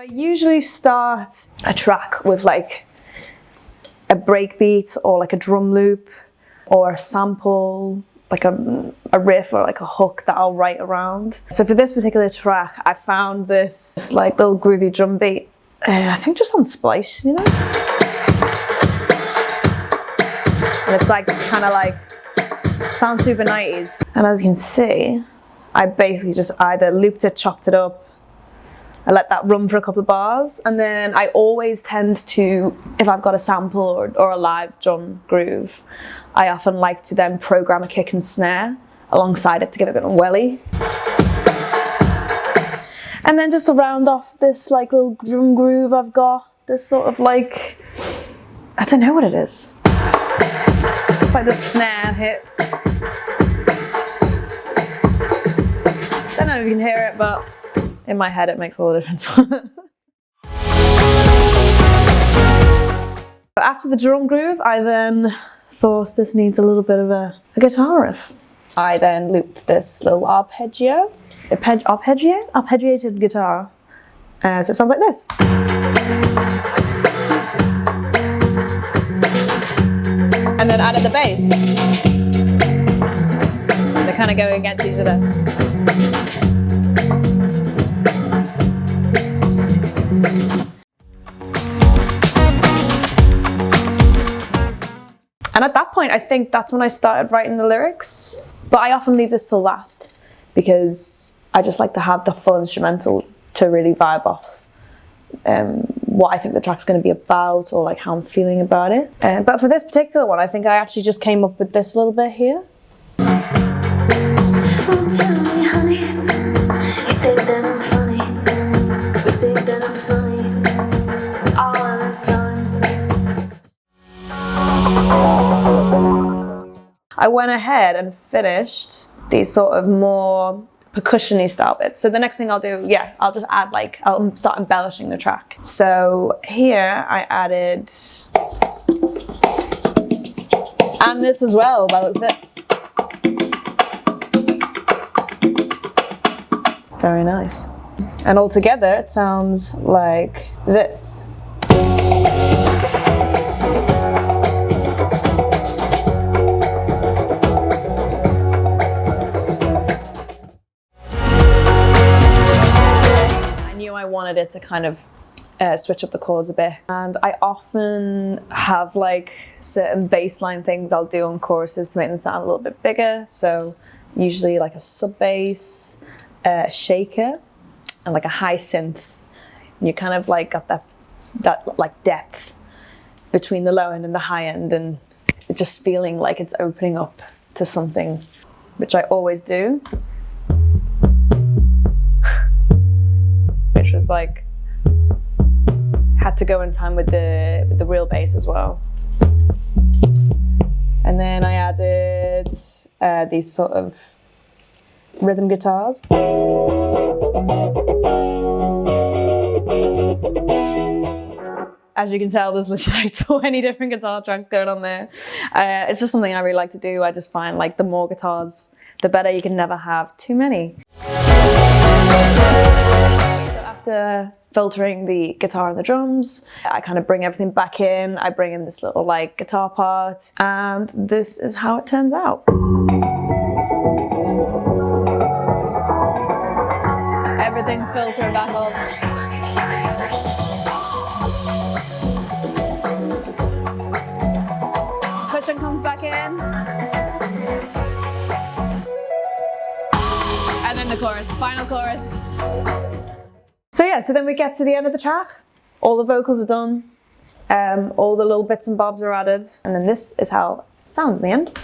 I usually start a track with like a breakbeat or like a drum loop or a sample, like a riff or like a hook that I'll write around. So for this particular track, I found this like little groovy drum beat, I think just on Splice, you know? And it's like, it's kind of like, sounds super 90s. And as you can see, I basically just either looped it, chopped it up, I let that run for a couple of bars, and then I always tend to, if I've got a sample or a live drum groove, I often like to then program a kick and snare alongside it to give it a bit of a welly. And then just to round off this like little drum groove, I've got this sort of like, I don't know what it is. It's like the snare hit. Don't know if you can hear it, but in my head it makes all the difference. But after the drum groove, I then thought this needs a little bit of a guitar riff. I then looped this little arpeggiated guitar. So it sounds like this. And then added the bass. They're kind of going against each other. And at that point, I think that's when I started writing the lyrics. But I often leave this till last because I just like to have the full instrumental to really vibe off what I think the track's going to be about or like how I'm feeling about it. But for this particular one, I think I actually just came up with this little bit here. Oh, tell me, honey, you think that I'm funny, you think that I'm sunny all the time. I went ahead and finished these sort of more percussion-y style bits. So the next thing I'll do, yeah, I'll just add like, I'll start embellishing the track. So here I added, and this as well, by the looks of it. Very nice. And all together it sounds like this. I wanted it to kind of switch up the chords a bit, and I often have like certain bassline things I'll do on choruses to make them sound a little bit bigger. So usually like a sub bass, a shaker, and like a high synth. And you kind of like got that like depth between the low end and the high end, and just feeling like it's opening up to something, which I always do. Which was like, had to go in time with the real bass as well. And then I added these sort of rhythm guitars. As you can tell, there's like 20 different guitar tracks going on there. It's just something I really like to do. I just find like the more guitars, the better. You can never have too many. After filtering the guitar and the drums, I kind of bring everything back in. I bring in this little like guitar part, and this is how it turns out. Everything's filtering back up. Cushion comes back in. And then the chorus, final chorus. So yeah, so then we get to the end of the track, all the vocals are done, all the little bits and bobs are added, and then this is how it sounds in the end.